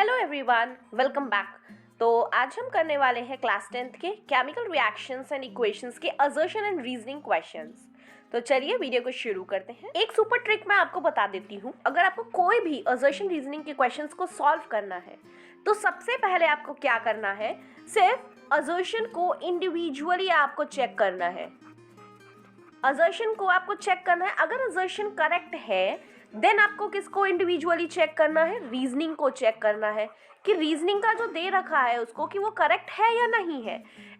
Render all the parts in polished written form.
Hello everyone, welcome back. तो आज हम करने वाले हैं क्लास 10th के केमिकल रिएक्शंस एंड इक्वेशंस के असर्शन एंड रीजनिंग क्वेश्चंस। तो चलिए वीडियो को शुरू करते हैं। एक सुपर ट्रिक मैं आपको बता देती हूँ। अगर आपको कोई भी असर्शन रीजनिंग के क्वेश्चंस को सॉल्व करना है तो सबसे पहले आपको क्या करना है, सिर्फ असर्शन को इंडिविजुअली आपको चेक करना है। असर्शन को आपको चेक करना है। अगर असर्शन करेक्ट है देन आपको किसको इंडिविजुअली चेक करना है, रीजनिंग को चेक करना है कि रीजनिंग का जो दे रखा है उसको कि वो करेक्ट है या नहीं है।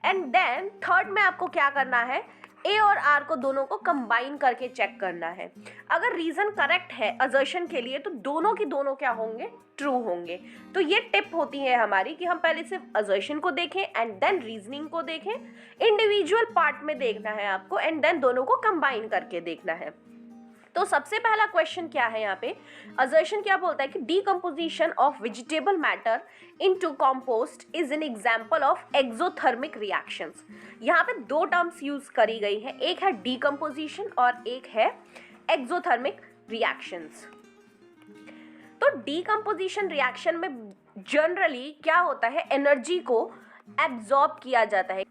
एंड देन थर्ड में आपको क्या करना है, ए और आर को दोनों को कंबाइन करके चेक करना है। अगर रीजन करेक्ट है असर्शन के लिए तो दोनों की दोनों क्या होंगे, ट्रू होंगे। तो ये टिप होती है हमारी कि हम पहले सिर्फ असर्शन को देखें एंड देन रीजनिंग को देखें। इंडिविजुअल पार्ट में देखना है आपको एंड देन दोनों को कंबाइन करके देखना है। तो सबसे पहला क्वेश्चन क्या है यहाँ पे, असर्शन क्या बोलता है कि decomposition of vegetable matter into compost is an example of exothermic reactions. यहाँ पे दो टर्म्स यूज करी गई है, एक है डीकम्पोजिशन और एक है एक्सोथर्मिक रिएक्शंस। तो डीकम्पोजिशन रिएक्शन में जनरली क्या होता है, एनर्जी को एब्जॉर्ब किया जाता है।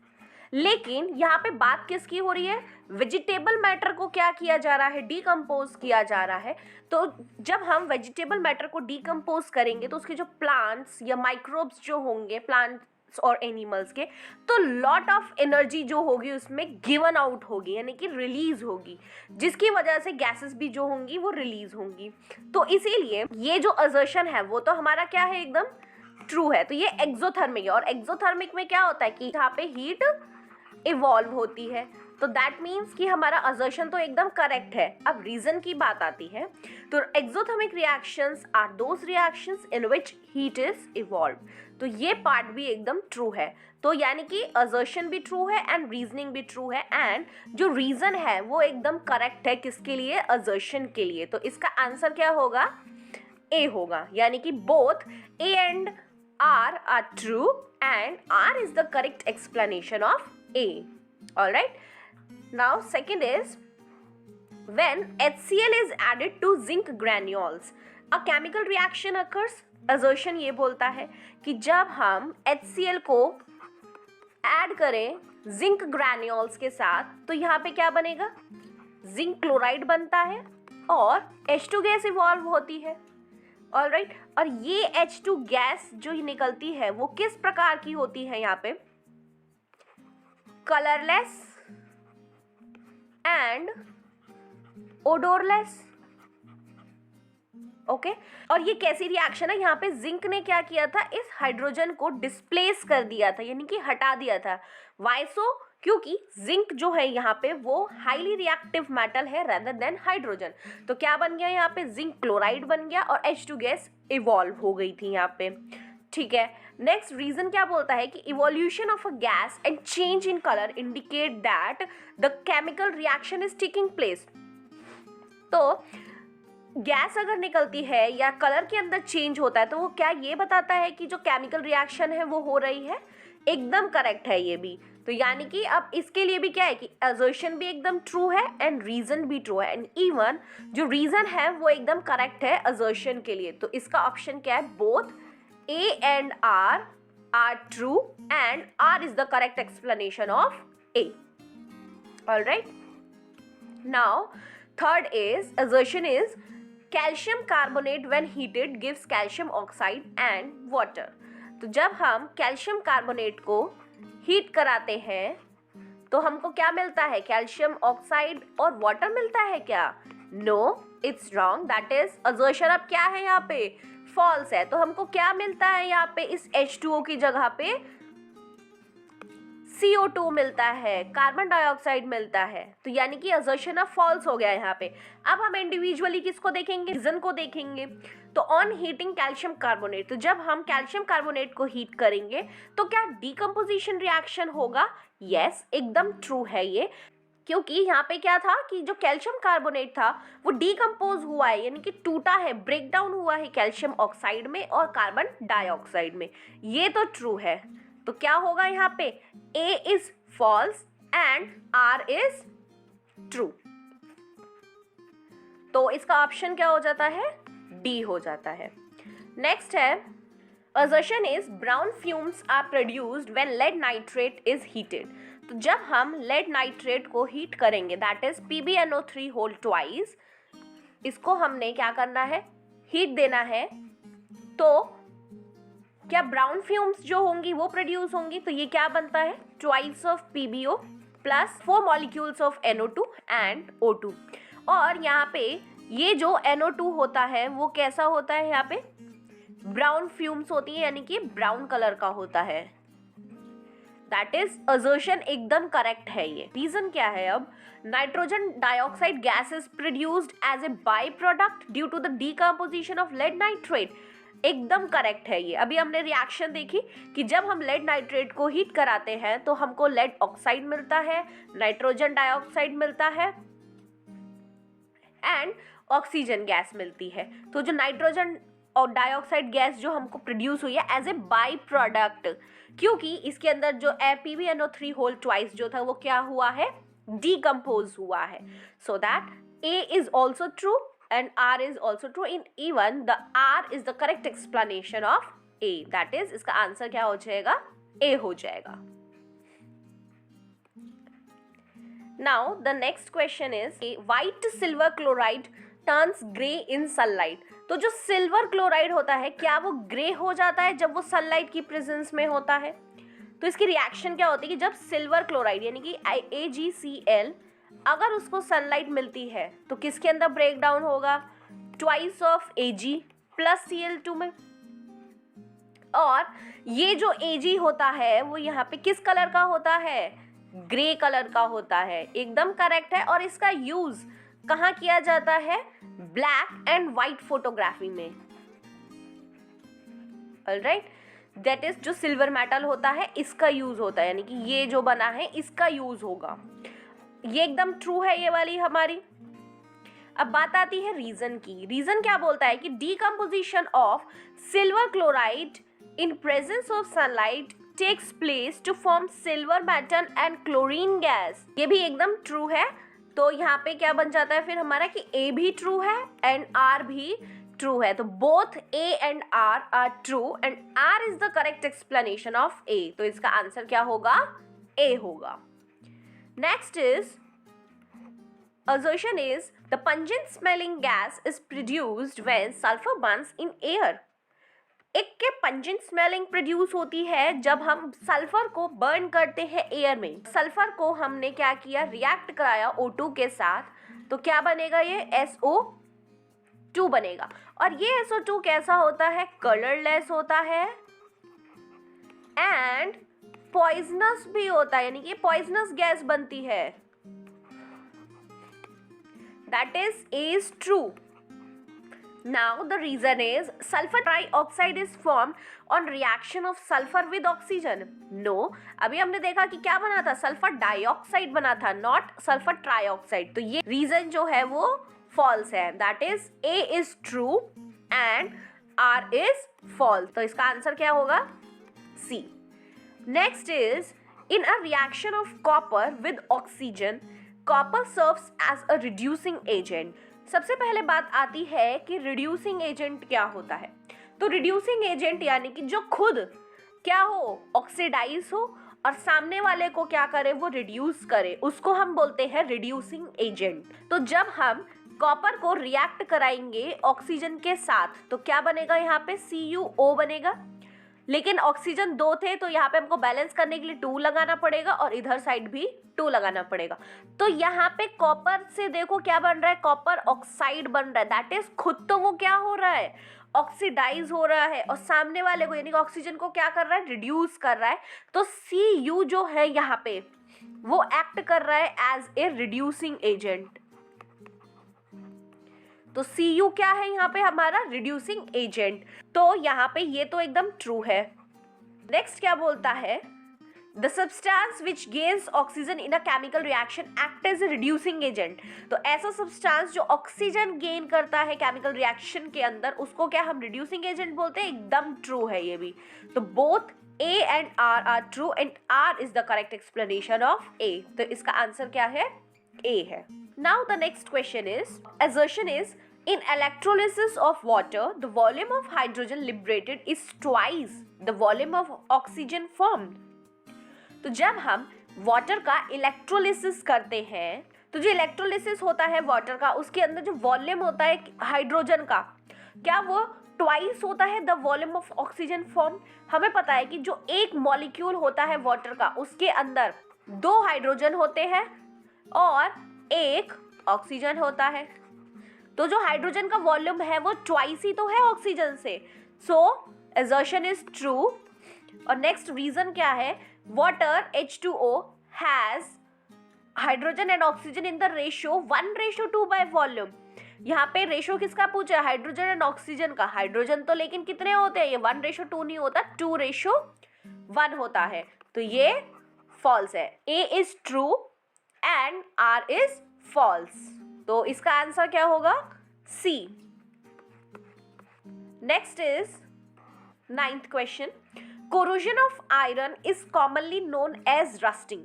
लेकिन यहाँ पे बात किसकी हो रही है, वेजिटेबल मैटर को क्या किया जा रहा है, डीकम्पोज किया जा रहा है। तो जब हम वेजिटेबल मैटर को डीकम्पोज करेंगे तो उसके जो प्लांट्स या माइक्रोब्स जो होंगे प्लांट्स और एनिमल्स के, तो लॉट ऑफ एनर्जी जो होगी उसमें गिवन आउट होगी, यानी कि रिलीज होगी, जिसकी वजह से गैसेस भी जो होंगी वो रिलीज होंगी। तो इसीलिए ये जो असर्शन है वो तो हमारा क्या है, एकदम ट्रू है। तो ये एक्सोथर्मिक है। और एक्सोथर्मिक में क्या होता है कि यहाँ पे हीट इवॉल्व होती है। तो दैट मीन्स कि हमारा असर्शन तो एकदम करेक्ट है। अब रीजन की बात आती है तो exothermic reactions are those reactions in which heat is evolve. तो ये पार्ट भी एकदम ट्रू है। तो यानी कि असर्शन भी ट्रू है एंड रीजनिंग भी ट्रू है एंड जो रीजन है वो एकदम करेक्ट है, किसके लिए, असर्शन के लिए। तो इसका आंसर क्या होगा, ए होगा। यानी कि both A and R are true and R is the correct explanation of A. Alright. Now second is when HCl is added to zinc granules, a chemical reaction occurs. Assertion ये बोलता है कि जब हम HCl को add करें zinc granules के साथ तो यहाँ पे क्या बनेगा, जिंक क्लोराइड बनता है और H2 गैस इवॉल्व होती है। ऑलराइट। और ये H2 गैस जो निकलती है वो किस प्रकार की होती है, यहाँ पे कलरलेस एंड ओडोरलेस। ओके। और ये कैसी रिएक्शन है, यहाँ पे जिंक ने क्या किया था, इस हाइड्रोजन को डिस्प्लेस कर दिया था, यानी कि हटा दिया था। वाई सो, क्योंकि जिंक जो है यहाँ पे वो हाईली रिएक्टिव मेटल है रेदर देन हाइड्रोजन। तो क्या बन गया, यहाँ पे जिंक क्लोराइड बन गया और H2 गैस इवॉल्व हो गई थी यहाँ पे। ठीक है। नेक्स्ट रीजन क्या बोलता है कि evolution of a gas and change in colour indicate that the chemical reaction is taking place. तो गैस अगर निकलती है या कलर के अंदर चेंज होता है तो वो क्या ये बताता है कि जो केमिकल रिएक्शन है वो हो रही है। एकदम करेक्ट है ये भी। तो यानी कि अब इसके लिए भी क्या है कि असर्शन भी एकदम ट्रू है एंड रीजन भी ट्रू है एंड इवन जो रीजन है वो एकदम करेक्ट है असर्शन के लिए। तो इसका ऑप्शन क्या है, both A and R are true and R is the correct explanation of A. Alright. Now third is assertion is calcium carbonate when heated gives calcium oxide and water. तो जब हम calcium carbonate को heat कराते हैं तो हमको क्या मिलता है, कैल्शियम ऑक्साइड और वाटर मिलता है क्या? No, it's wrong. That is assertion अब क्या है, यहाँ पे फॉल्स है। तो हमको क्या मिलता है यहाँ पे, इस H2O की जगह पे CO2 मिलता है, कार्बन डाइऑक्साइड मिलता है। तो यानी कि असर्शन अब फॉल्स हो गया यहाँ पे। अब हम इंडिविजुअली किसको देखेंगे, रीजन को देखेंगे। तो ऑन हीटिंग कैल्शियम कार्बोनेट, तो जब हम कैल्शियम कार्बोनेट को हीट करेंगे तो क्या डीकम्पोजिशन रिएक्शन होगा? यस, एकदम ट्रू है ये। क्योंकि यहाँ पे क्या था कि जो कैल्शियम कार्बोनेट था वो डीकम्पोज हुआ है, यानी कि टूटा है, ब्रेक डाउन हुआ है कैल्शियम ऑक्साइड में और कार्बन डाइऑक्साइड में। ये तो ट्रू है। तो क्या होगा यहाँ पे, A is false and R is true. तो इसका ऑप्शन क्या हो जाता है, D हो जाता है। नेक्स्ट है Assertion is brown fumes are produced when lead nitrate is heated. तो जब हम lead nitrate को हीट करेंगे, that is PbNO3 whole twice, इसको हमने क्या करना है, हीट देना है, तो क्या ब्राउन फ्यूम्स जो होंगी वो प्रोड्यूस होंगी. तो ये क्या बनता है, twice of PbO plus 4 molecules of NO2 and O2. और यहाँ पे ये जो NO2 होता है वो कैसा होता है, यहाँ पे ब्राउन फ्यूम्स होती है, यानी कि ब्राउन कलर का होता है. दैट इज असर्शन एकदम करेक्ट है. ये रीजन क्या है, अब nitrogen dioxide gas is produced as a by product due to the decomposition of lead nitrate. एकदम करेक्ट है ये. अभी हमने रिएक्शन देखी कि जब हम लेड नाइट्रेट को हीट कराते हैं तो हमको लेड ऑक्साइड मिलता है, नाइट्रोजन डाइऑक्साइड मिलता है एंड ऑक्सीजन गैस मिलती है. तो जो नाइट्रोजन और डाइऑक्साइड गैस जो हमको प्रोड्यूस हुई है एज ए बाई प्रोडक्ट, क्योंकि इसके अंदर जो PbNO3 होल ट्वाइस जो था वो क्या हुआ है, डीकम्पोज हुआ है. So that A is also true and R is also true. In even the R is the correct explanation of A. That is, इसका आंसर क्या हो जाएगा, A हो जाएगा. Now the next question is white silver chloride turns gray in sunlight. तो जो silver chloride होता है क्या वो ग्रे हो जाता है जब वो सनलाइट की प्रेजेंस में होता है. तो इसकी रिएक्शन क्या होती है कि जब सिल्वर क्लोराइड यानी कि AgCl अगर उसको सनलाइट मिलती है तो किसके अंदर ब्रेक डाउन होगा, twice of Ag plus Cl2 में. और ये जो Ag होता है वो यहाँ पे किस कलर का होता है, ग्रे कलर का होता है. एकदम करेक्ट है. और इसका यूज कहाँ किया जाता है, ब्लैक एंड व्हाइट फोटोग्राफी में. ऑलराइट, दैट इज जो सिल्वर मेटल होता है इसका यूज होता है, यानी कि ये जो बना है इसका यूज होगा. ये एकदम ट्रू है ये वाली हमारी. अब बात आती है रीजन की. रीजन क्या बोलता है कि decomposition of silver chloride in presence of sunlight takes place to form silver metal and chlorine gas. ये भी एकदम ट्रू है. तो यहाँ पे क्या बन जाता है फिर हमारा कि A भी ट्रू है एंड R भी ट्रू है. तो both A and R are true and R is the correct explanation of A. तो इसका आंसर क्या होगा, A होगा. Next is assertion is the pungent smelling gas is produced when sulfur burns in air. एक के pungent smelling produce होती है जब हम सल्फर को बर्न करते हैं एयर में. सल्फर को हमने क्या किया, रिएक्ट कराया O2 के साथ, तो क्या बनेगा, ये SO2 बनेगा. और ये SO2 कैसा होता है, कलरलेस होता है एंड पॉइजनस भी होता है, यानी कि पॉइजनस गैस बनती है. That is A is true. Now the reason is sulfur trioxide is formed on reaction of sulfur with oxygen. No, अभी हमने देखा कि क्या बना था, सल्फर डाइऑक्साइड बना था, नॉट सल्फर ट्राइऑक्साइड. तो ये रीजन जो है वो फॉल्स है. That is A is true and R is false. तो इसका आंसर क्या होगा, C. Next is in a reaction of copper with oxygen, copper serves as a reducing agent. सबसे पहले बात आती है कि रिड्यूसिंग एजेंट क्या होता है. तो रिड्यूसिंग एजेंट यानी कि जो खुद क्या हो, ऑक्सीडाइज हो और सामने वाले को क्या करे, वो रिड्यूस करे, उसको हम बोलते हैं रिड्यूसिंग एजेंट. तो जब हम कॉपर को रिएक्ट कराएंगे ऑक्सीजन के साथ तो क्या बनेगा, यहाँ पे CuO बनेगा. लेकिन ऑक्सीजन 2 थे तो यहाँ पे हमको बैलेंस करने के लिए 2 लगाना पड़ेगा और इधर साइड भी 2 लगाना पड़ेगा. तो यहाँ पे कॉपर से देखो क्या बन रहा है, कॉपर ऑक्साइड बन रहा है. दैट इज खुद तो वो क्या हो रहा है, ऑक्सीडाइज हो रहा है और सामने वाले को यानी कि ऑक्सीजन को क्या कर रहा है, रिड्यूस कर रहा है. तो Cu जो है यहाँ पे वो एक्ट कर रहा है एज ए रिड्यूसिंग एजेंट. तो Cu क्या है यहाँ पे हमारा, रिड्यूसिंग एजेंट. तो यहाँ पे ये तो एकदम ट्रू है. नेक्स्ट क्या बोलता है, the substance which gains oxygen in a chemical reaction act as a reducing agent. तो ऐसा सब्सटेंस जो ऑक्सीजन गेन करता है केमिकल रिएक्शन के अंदर उसको क्या हम रिड्यूसिंग एजेंट बोलते हैं. एकदम ट्रू है ये भी. तो both A and R are true and R is the correct explanation of A. तो इसका आंसर क्या है, A है. Now the next question is, assertion is In electrolysis of water, the volume of hydrogen liberated is twice the volume of oxygen formed. तो जब हम water का electrolysis करते हैं, तो जो इलेक्ट्रोलिसिस होता है वाटर का, उसके अंदर जो वॉल्यूम होता है हाइड्रोजन का, क्या वो ट्वाइस होता है the volume of oxygen form? हमें पता है कि जो एक मॉलिक्यूल होता है वाटर का, उसके अंदर 2 हाइड्रोजन होते हैं और 1 ऑक्सीजन होता है। तो जो हाइड्रोजन का वॉल्यूम है वो ट्वाइस ही तो है ऑक्सीजन से। सो assertion इज ट्रू। और नेक्स्ट रीजन क्या है? Water H2O has hydrogen and oxygen in the ratio 1:2 by volume. यहाँ पे रेशियो किसका पूछा है? हाइड्रोजन एंड ऑक्सीजन का। हाइड्रोजन तो लेकिन कितने होते हैं? ये 1:2 नहीं होता, 2:1 होता है। तो ये फॉल्स है। A is true and R is false. तो इसका आंसर क्या होगा? C। Next is 9th question. Corrosion of iron is commonly known as rusting.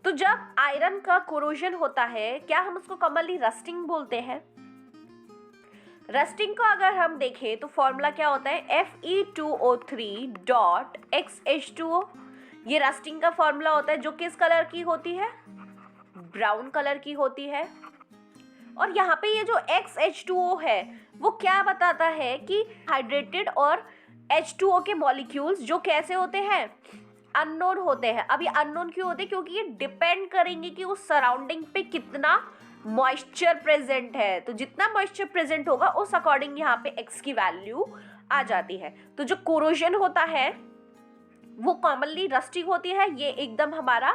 तो जब आयरन का कोरोजन होता है, क्या हम उसको कॉमनली रस्टिंग बोलते हैं? रस्टिंग को अगर हम देखें तो फॉर्मूला क्या होता है? Fe2O3.XH2O। ये रस्टिंग का फॉर्मूला होता है, जो किस कलर की होती है? ब्राउन कलर की होती है। और यहाँ पे ये जो XH2O है वो क्या बताता है? कि हाइड्रेटेड और H2O के मॉलिक्यूल्स जो कैसे होते हैं? अननोन होते हैं। अब ये अननोन क्यों होते हैं? क्योंकि ये डिपेंड करेंगे कि उस सराउंडिंग पे कितना मॉइस्चर प्रेजेंट है। तो जितना मॉइस्चर प्रेजेंट होगा उस अकॉर्डिंग यहाँ पे X की वैल्यू आ जाती है। तो जो कोरोजन होता है वो कॉमनली रस्टिंग होती है, ये एकदम हमारा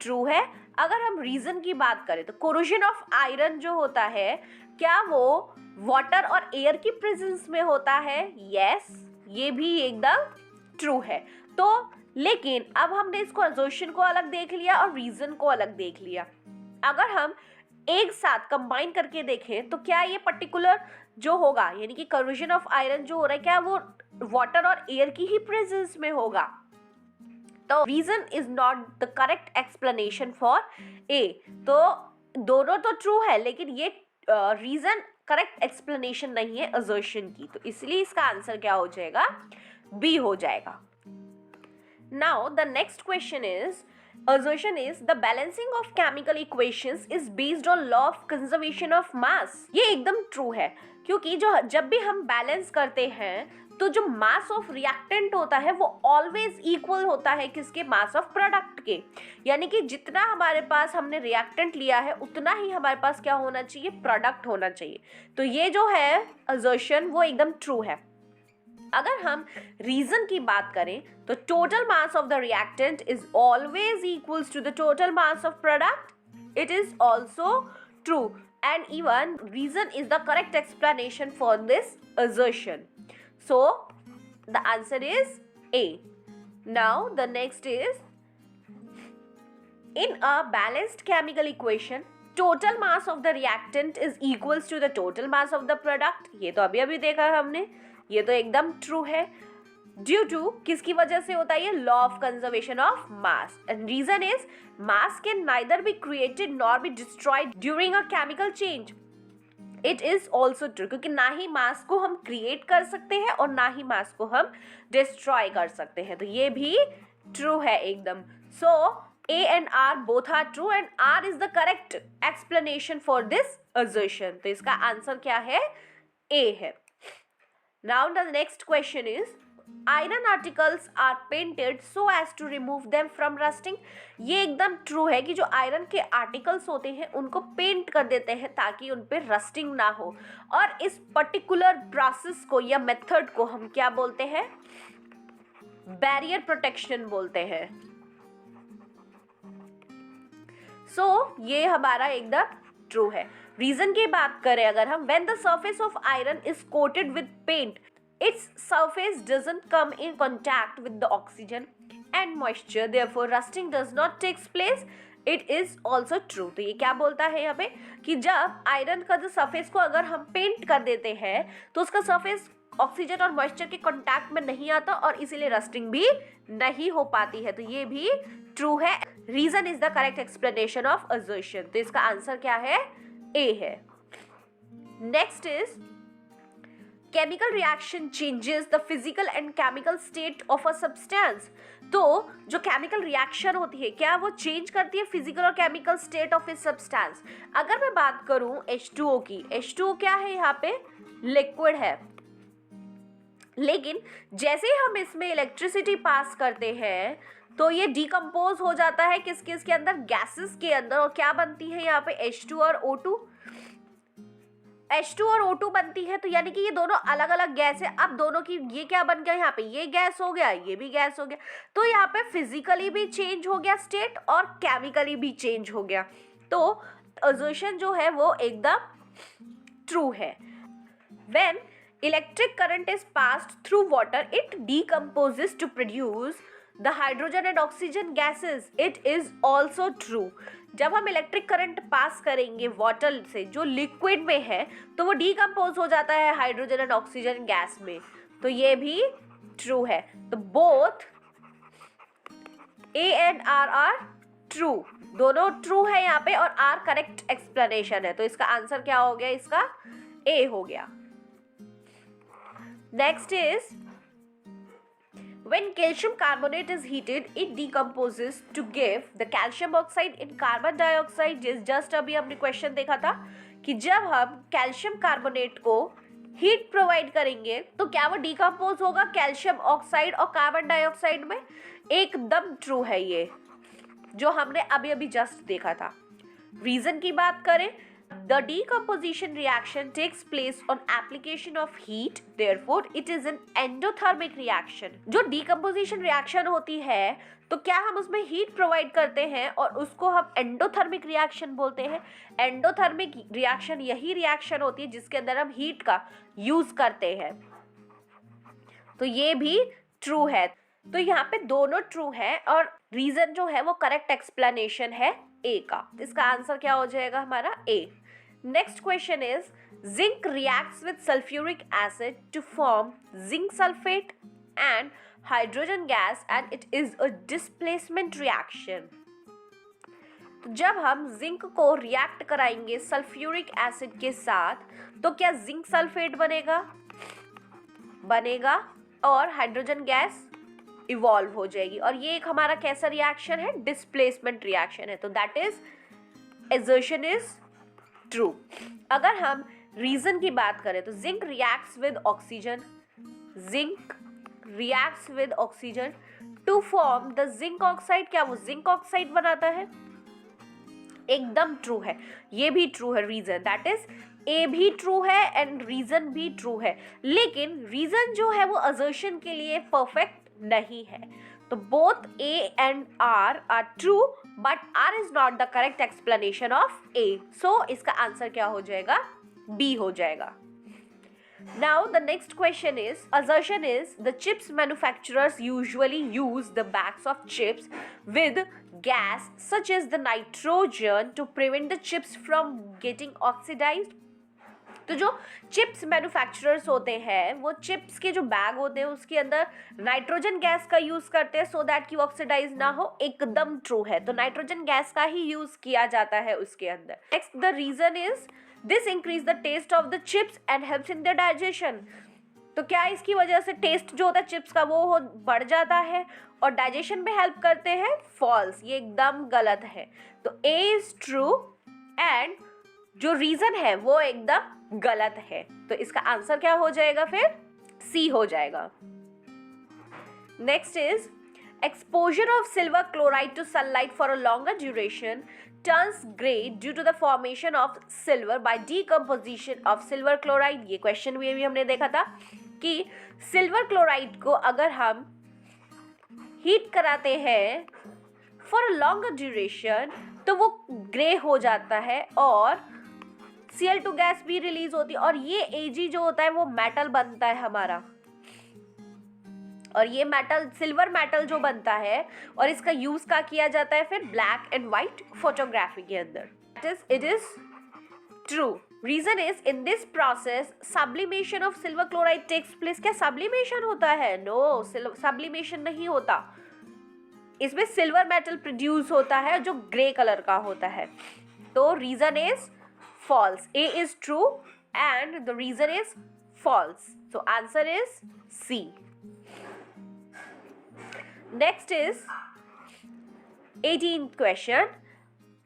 ट्रू है। अगर हम रीजन की बात करें तो कोरोजन ऑफ आयरन जो होता है, क्या वो वाटर और एयर की प्रेजेंस में होता है? यस, ये भी एकदम ट्रू है। तो लेकिन अब हमने इसको असर्शन को अलग देख लिया और रीजन को अलग देख लिया। अगर हम एक साथ कंबाइन करके देखें तो क्या ये पर्टिकुलर जो होगा, यानी कि कोरोजन ऑफ आयरन जो हो रहा है, क्या वो वाटर और एयर की ही प्रेजेंस में होगा? तो reason is not the correct explanation for A. तो दोनों तो ट्रू है, लेकिन ये रीजन करेक्ट एक्सप्लेनेशन नहीं है असर्शन की। तो इसलिए इसका आंसर क्या हो जाएगा? बी हो जाएगा। Now the next question is, assertion is the balancing of chemical equations is based on law of conservation of mass। ये एकदम ट्रू है, क्योंकि जब भी हम बैलेंस करते हैं तो जो मास ऑफ रिएक्टेंट होता है वो ऑलवेज इक्वल होता है किसके? मास ऑफ प्रोडक्ट के। यानी कि जितना हमारे पास हमने रिएक्टेंट लिया है उतना ही हमारे पास क्या होना चाहिए? प्रोडक्ट होना चाहिए। तो ये जो है assertion वो एकदम ट्रू है। अगर हम रीजन की बात करें तो total mass of the reactant is always equals to the total mass of product. It is also true and even reason is the correct explanation for this assertion। So the answer is A. Now the next is, in a balanced chemical equation total mass of the reactant is equals to the total mass of the product। ये तो अभी देखा है हमने, ये तो एकदम true है। ड्यू टू किसकी वजह से होता है ये? Law of conservation of mass. And reason is mass can neither be created nor be destroyed during a chemical change. It is also true, क्योंकि ना ही मास को हम क्रिएट कर सकते हैं और ना ही मास को हम डिस्ट्रॉय कर सकते हैं। तो ये भी ट्रू है एकदम। सो A and R both are true and R is the correct explanation for this assertion। तो इसका आंसर क्या है? A है। Now the next question is, iron articles are painted so as to remove them from rusting। ये एकदम true है कि जो आयरन के आर्टिकल्स होते हैं उनको पेंट कर देते हैं ताकि उन पे रस्टिंग ना हो। और इस पर्टिकुलर प्रोसेस को या मेथड को हम क्या बोलते हैं? बैरियर प्रोटेक्शन बोलते हैं। सो ये हमारा एकदम ट्रू है। रीजन की बात करें अगर हम, when the surface of iron is coated with paint its surface doesn't come in contact with the oxygen and moisture, therefore rusting does not takes place। it is also true। तो ये क्या बोलता है यहाँ पे कि जब आयरन का जो सरफेस को अगर हम पेंट कर देते हैं तो उसका सरफेस ऑक्सीजन और मॉइस्चर के कांटेक्ट में नहीं आता और इसीलिए रस्टिंग भी नहीं हो पाती है। तो ये भी ट्रू है। Reason is the correct explanation of assertion। तो इसका आंसर क्या है? ए है। Next is chemical reaction changes the physical and chemical state of a substance. तो जो केमिकल रिएक्शन होती है क्या वो चेंज करती है फिजिकल और chemical state of a substance. अगर मैं बात करूं H2O की, H2O क्या है, यहाँ पे लिक्विड है, लेकिन जैसे ही हम इसमें इलेक्ट्रिसिटी पास करते हैं तो ये डिकम्पोज हो जाता है किस किस के अंदर, गैसेस के अंदर, और क्या बनती है यहाँ पे H2 और O2, H2 और O2 बनती है। तो यानी कि ये दोनों अलग अलग गैस है। अब दोनों की ये क्या बन गया, यहाँ पे ये गैस हो गया, ये भी गैस हो गया। तो यहाँ पे फिजिकली भी चेंज हो गया स्टेट और केमिकली भी चेंज हो गया। तो असर्शन जो है वो एकदम ट्रू है। When electric current is passed through water it decomposes to produce the hydrogen and oxygen gases. It is also true. जब हम इलेक्ट्रिक करंट पास करेंगे वाटर से जो लिक्विड में है तो वो डिकम्पोज हो जाता है हाइड्रोजन एंड ऑक्सीजन गैस में। तो ये भी ट्रू है। तो both A and R are true, दोनों ट्रू है यहाँ पे, और आर करेक्ट एक्सप्लेनेशन है। तो इसका आंसर क्या हो गया, इसका ए हो गया। Next is when calcium carbonate is heated it decomposes to give the calcium oxide in carbon dioxide। just अभी हमने क्वेश्चन देखा था कि जब हम कैल्शियम कार्बोनेट को हीट प्रोवाइड करेंगे तो क्या वो डिकम्पोज होगा कैल्शियम ऑक्साइड और कार्बन डाइऑक्साइड में। एकदम ट्रू है ये, जो हमने अभी अभी जस्ट देखा था। रीजन की बात करें, the decomposition reaction takes place on application of heat, therefore it is an endothermic reaction। जो decomposition reaction होती है तो क्या हम उसमें हीट प्रोवाइड करते हैं और उसको हम एंडोथर्मिक रिएक्शन बोलते हैं। एंडोथर्मिक रिएक्शन यही रिएक्शन होती है जिसके अंदर हम हीट का यूज करते हैं। तो ये भी ट्रू है। तो यहाँ पे दोनों ट्रू है और रीजन जो है वो करेक्ट एक्सप्लेनेशन है ए का। इसका आंसर क्या हो जाएगा हमारा A. Next question is zinc reacts with sulphuric acid to form zinc sulphate and hydrogen gas and it is a displacement reaction. तो जब हम जिंक को रिएक्ट कराएंगे सल्फ्यूरिक एसिड के साथ तो क्या जिंक सल्फेट बनेगा और हाइड्रोजन गैस इवॉल्व हो जाएगी। और ये एक हमारा कैसा रिएक्शन है, डिस्प्लेसमेंट रिएक्शन है। तो that is assertion is true. अगर हम रीजन की बात करें तो zinc reacts with oxygen to form the zinc oxide. क्या वो जिंक ऑक्साइड बनाता है। एकदम ट्रू है, ये भी ट्रू है रीजन। दैट इज ए भी ट्रू है एंड रीजन भी ट्रू है। लेकिन रीजन जो है वो असर्शन के लिए परफेक्ट नहीं है। तो both A and R are true but R is not the correct explanation of A. So इसका आंसर क्या हो जाएगा, बी हो जाएगा। Now the next question is, assertion is the chips manufacturers usually use the bags of chips with gas such as the nitrogen to prevent the chips from getting oxidized। तो जो chips manufacturers होते हैं वो chips के जो bag होते हैं उसके अंदर नाइट्रोजन गैस का यूज करते हैं सो दैट कि वो ऑक्सीडाइज ना हो। एकदम ट्रू है। तो नाइट्रोजन गैस का ही यूज किया जाता है उसके अंदर। Next the reason is this increase the taste of the chips and helps in the digestion. तो क्या इसकी वजह से टेस्ट जो होता है चिप्स का वो बढ़ जाता है और डाइजेशन में हेल्प करते हैं। फॉल्स, ये एकदम गलत है। तो ए इज ट्रू एंड जो रीजन है वो एकदम गलत है। तो इसका आंसर क्या हो जाएगा, फिर सी हो जाएगा। Next is exposure of silver chloride to sunlight for a longer duration turns grey due to the formation of silver by decomposition of silver chloride. ये क्वेश्चन भी हमने देखा था कि सिल्वर क्लोराइड को अगर हम हीट कराते हैं फॉर अ लॉन्गर ड्यूरेशन तो वो ग्रे हो जाता है और Cl2 गैस भी रिलीज होती है और ये Ag जो होता है वो मेटल बनता है हमारा। और ये मेटल सिल्वर मेटल जो बनता है और इसका यूज का किया जाता है फिर ब्लैक एंड व्हाइट फोटोग्राफी के अंदर। It is true. Reason is in this process sublimation of silver chloride takes place. क्या सब्लिमेशन होता है? नो, सब्लिमेशन नहीं होता। इसमें सिल्वर मेटल प्रोड्यूस होता है जो ग्रे कलर का होता है। तो reason is false। A is true and the reason is false. So answer is C. Next is 18th question.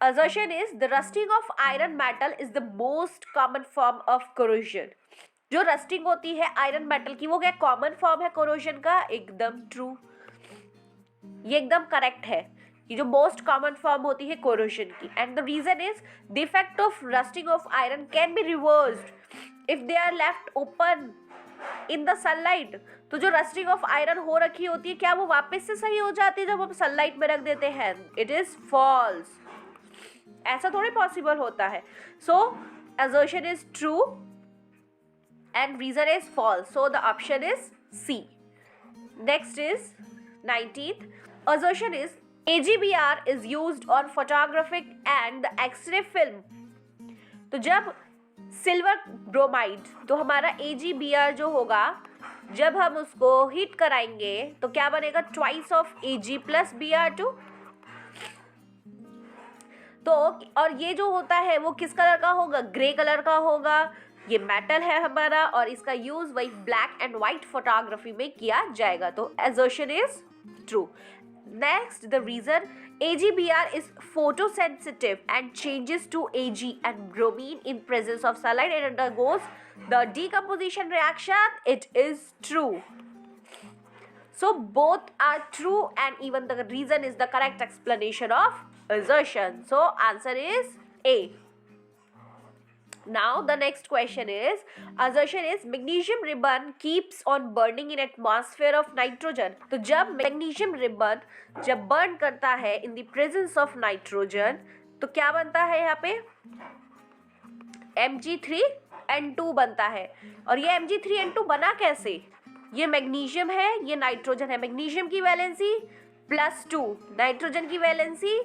Assertion is the rusting of iron metal is the most common form of corrosion. जो rusting होती है iron metal की वो क्या common form है corrosion का? एकदम true, ये एकदम करेक्ट है. ये जो मोस्ट कॉमन फॉर्म होती है कोरोजन की. And the reason is the effect of rusting of iron can be reversed if they are left open in the sunlight. तो जो रस्टिंग ऑफ आयरन हो रखी होती है क्या वो वापस से सही हो जाती है जब हम सनलाइट में रख देते हैं? It is false. ऐसा थोड़ी पॉसिबल होता है. सो assertion is true and reason is false. So the option is C. Next is 19th. Assertion is AGBR is used on photographic and the X-ray film. तो जब सिल्वर ब्रोमाइड तो हमारा AGBR जो होगा जब हम उसको हीट कराएंगे तो क्या बनेगा? Twice of Ag plus Br2. तो और ये जो होता है वो किस कलर का होगा? ग्रे कलर का होगा. ये मेटल है हमारा और इसका यूज वही ब्लैक एंड व्हाइट फोटोग्राफी में किया जाएगा. तो assertion is true. Next, the reason AGBR is photosensitive and changes to Ag and bromine in presence of sunlight and undergoes the decomposition reaction. It is true. So both are true and even the reason is the correct explanation of assertion. So answer is A. Now the next question is assertion is magnesium ribbon keeps on burning in atmosphere of nitrogen. तो जब magnesium ribbon जब burn करता है in the presence of nitrogen तो क्या बनता है यहाँ पे? Mg3N2 बनता है. और ये Mg3N2 बना कैसे? ये मैग्नीशियम है, ये नाइट्रोजन है. मैग्नीशियम की वैलेंसी +2, नाइट्रोजन की वैलेंसी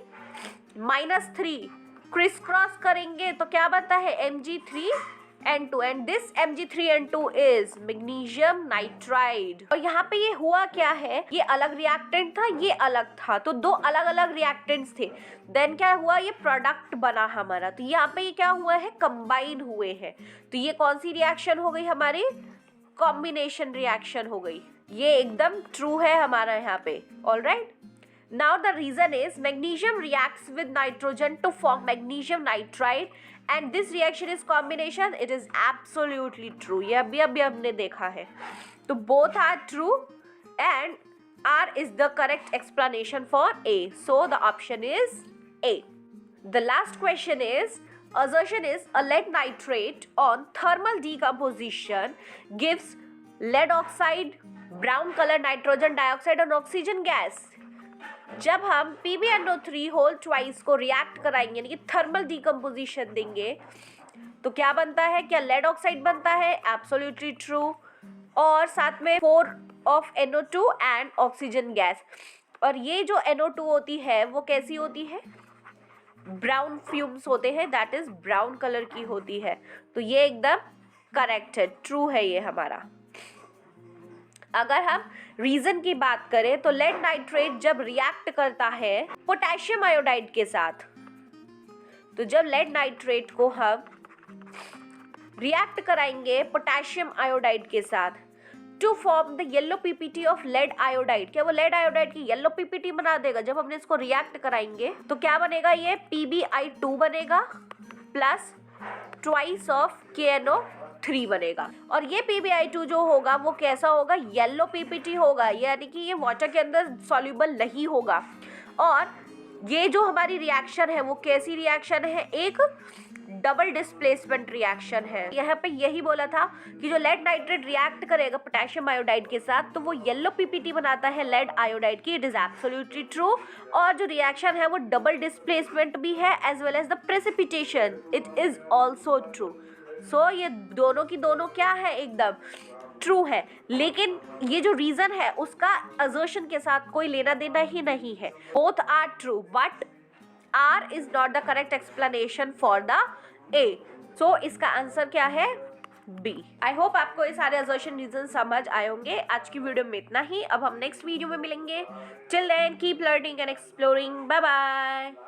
-3. क्रिस क्रॉस करेंगे तो क्या बनता है? Mg3N2 and this Mg3N2 is magnesium nitride. और यहाँ पे ये हुआ क्या है? ये अलग रिएक्टेंट था, ये अलग था, तो दो अलग अलग रिएक्टेंट्स थे. देन क्या हुआ? ये प्रोडक्ट बना हमारा. तो यहाँ पे ये क्या हुआ है? कंबाइन हुए हैं. तो ये कौन सी रिएक्शन हो गई हमारी? कॉम्बिनेशन रिएक्शन हो गई. ये एकदम ट्रू है हमारा यहाँ पे. Alright. Now the reason is magnesium reacts with nitrogen to form magnesium nitride and this reaction is combination. It is absolutely true. ये अभी हमने देखा है. तो both are true and R is the correct explanation for A. So the option is A. The last question is assertion is a lead nitrate on thermal decomposition gives lead oxide, brown color nitrogen dioxide and oxygen gas. जब हम PbNO3 whole twice को react कराएंगे यानी कि thermal decomposition देंगे तो क्या बनता है? क्या लेड ऑक्साइड बनता है? Absolutely true. और साथ में 4 of NO2 and oxygen gas. और ये जो NO2 होती है वो कैसी होती है? ब्राउन फ्यूम्स होते हैं, दैट इज ब्राउन कलर की होती है. तो ये एकदम करेक्ट है, ट्रू है ये हमारा. अगर हम रीजन की बात करें तो लेड नाइट्रेट जब रिएक्ट करता है पोटेशियम आयोडाइड के साथ, तो जब लेड नाइट्रेट को हम रिएक्ट कराएंगे पोटेशियम आयोडाइड के साथ to form the yellow PPT of lead iodide, क्या वो लेड आयोडाइड की येलो पीपीटी बना देगा? जब हमने इसको रिएक्ट कराएंगे तो क्या बनेगा? ये PbI2 बनेगा प्लस ट्वाइस ऑफ KNO3 बनेगा. और ये PbI2 जो होगा वो कैसा होगा? येलो पीपीटी होगा, यानी कि ये वाटर के अंदर सॉल्यूबल नहीं होगा. और ये जो हमारी रिएक्शन है वो कैसी रिएक्शन है? एक डबल डिस्प्लेसमेंट रिएक्शन है. यहाँ पे यही बोला था कि जो लेड नाइट्रेट रिएक्ट करेगा पोटेशियम आयोडाइड के साथ तो वो येलो पीपीटी बनाता है लेड आयोडाइड की. It is absolutely true. और जो रिएक्शन है वो डबल डिस्प्लेसमेंट भी है as well as the precipitation. It is also true. So ये दोनों की दोनों क्या है? एकदम ट्रू है. लेकिन ये जो रीजन है उसका असर्शन के साथ कोई लेना देना ही नहीं है. Both are true but R is not the correct explanation for the A. So इसका आंसर क्या है? B. I hope आपको ये सारे assertion reasons समझ आए होंगे. आज की वीडियो में इतना ही. अब हम नेक्स्ट वीडियो में मिलेंगे. Till then keep learning and exploring. Bye bye.